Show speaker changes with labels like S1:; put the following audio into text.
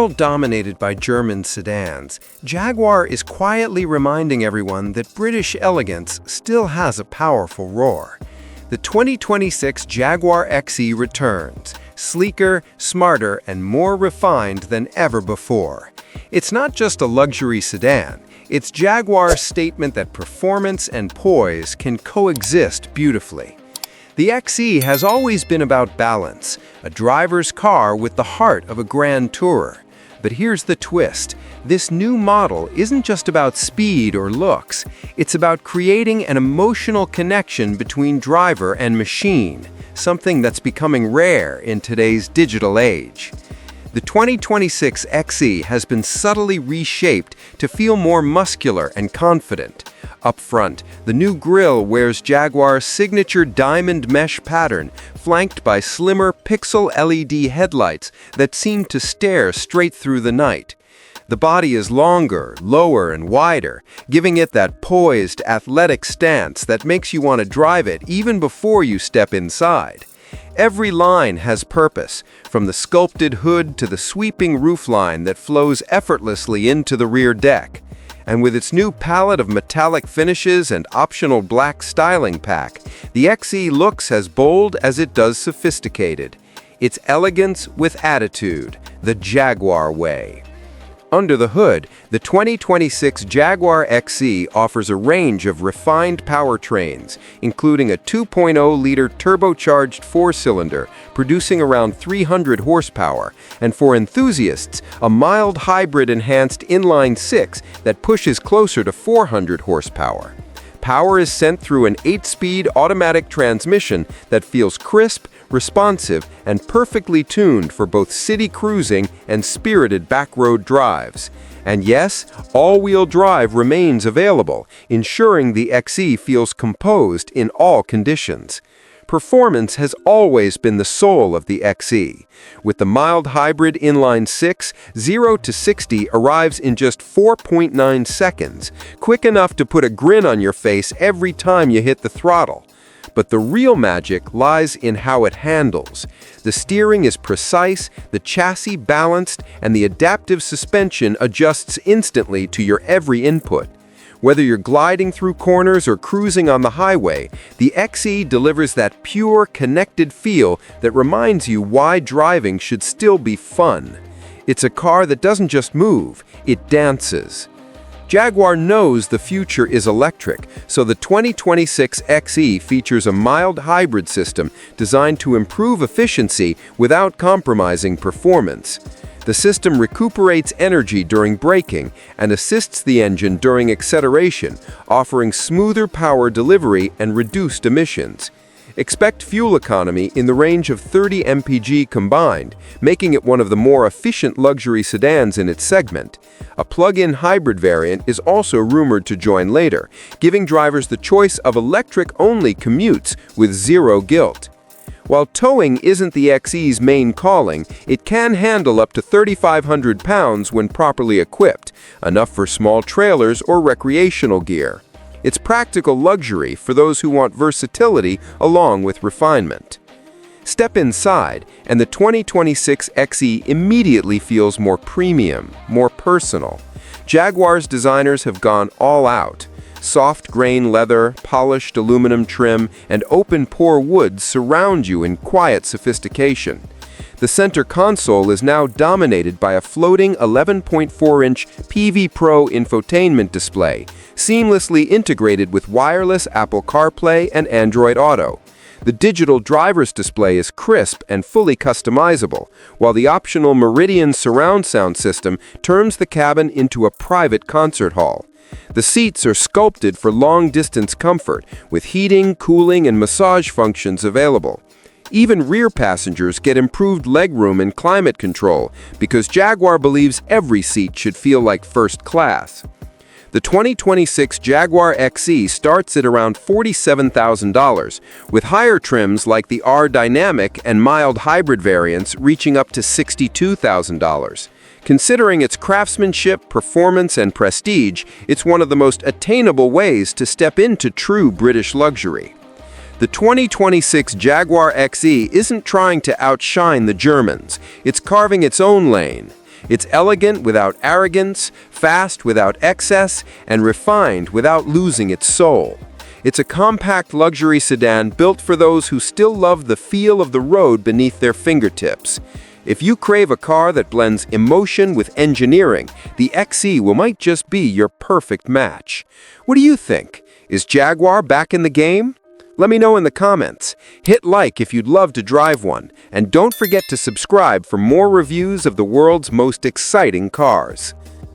S1: world dominated by German sedans, Jaguar is quietly reminding everyone that British elegance still has a powerful roar. The 2026 Jaguar XE returns, sleeker, smarter, and more refined than ever before. It's not just a luxury sedan, it's Jaguar's statement that performance and poise can coexist beautifully. The XE has always been about balance, a driver's car with the heart of a grand tourer. But here's the twist. This new model isn't just about speed or looks. It's about creating an emotional connection between driver and machine, something that's becoming rare in today's digital age. The 2026 XE has been subtly reshaped to feel more muscular and confident. Up front, the new grille wears Jaguar's signature diamond mesh pattern, flanked by slimmer pixel LED headlights that seem to stare straight through the night. The body is longer, lower, and wider, giving it that poised, athletic stance that makes you want to drive it even before you step inside. Every line has purpose, from the sculpted hood to the sweeping roofline that flows effortlessly into the rear deck. And with its new palette of metallic finishes and optional black styling pack, the XE looks as bold as it does sophisticated. It's elegance with attitude, the Jaguar way. Under the hood, the 2026 Jaguar XE offers a range of refined powertrains, including a 2.0-liter turbocharged four-cylinder, producing around 300 horsepower, and for enthusiasts, a mild hybrid-enhanced inline-six that pushes closer to 400 horsepower. Power is sent through an 8-speed automatic transmission that feels crisp, responsive, and perfectly tuned for both city cruising and spirited backroad drives. And yes, all-wheel drive remains available, ensuring the XE feels composed in all conditions. Performance has always been the soul of the XE. With the mild hybrid inline-six, 0 to 60 arrives in just 4.9 seconds, quick enough to put a grin on your face every time you hit the throttle. But the real magic lies in how it handles. The steering is precise, the chassis balanced, and the adaptive suspension adjusts instantly to your every input. Whether you're gliding through corners or cruising on the highway, the XE delivers that pure, connected feel that reminds you why driving should still be fun. It's a car that doesn't just move, it dances. Jaguar knows the future is electric, so the 2026 XE features a mild hybrid system designed to improve efficiency without compromising performance. The system recuperates energy during braking and assists the engine during acceleration, offering smoother power delivery and reduced emissions. Expect fuel economy in the range of 30 mpg combined, making it one of the more efficient luxury sedans in its segment. A plug-in hybrid variant is also rumored to join later, giving drivers the choice of electric-only commutes with zero guilt. While towing isn't the XE's main calling, it can handle up to 3,500 pounds when properly equipped, enough for small trailers or recreational gear. It's practical luxury for those who want versatility along with refinement. Step inside, and the 2026 XE immediately feels more premium, more personal. Jaguar's designers have gone all out. Soft grain leather, polished aluminum trim, and open-pore wood surround you in quiet sophistication. The center console is now dominated by a floating 11.4-inch Pivi Pro infotainment display, seamlessly integrated with wireless Apple CarPlay and Android Auto. The digital driver's display is crisp and fully customizable, while the optional Meridian surround sound system turns the cabin into a private concert hall. The seats are sculpted for long-distance comfort, with heating, cooling, and massage functions available. Even rear passengers get improved legroom and climate control because Jaguar believes every seat should feel like first class. The 2026 Jaguar XE starts at around $47,000, with higher trims like the R Dynamic and mild hybrid variants reaching up to $62,000. Considering its craftsmanship, performance, and prestige, it's one of the most attainable ways to step into true British luxury. The 2026 Jaguar XE isn't trying to outshine the Germans. It's carving its own lane. It's elegant without arrogance, fast without excess, and refined without losing its soul. It's a compact luxury sedan built for those who still love the feel of the road beneath their fingertips. If you crave a car that blends emotion with engineering, the XE might just be your perfect match. What do you think? Is Jaguar back in the game? Let me know in the comments. Hit like if you'd love to drive one, and don't forget to subscribe for more reviews of the world's most exciting cars.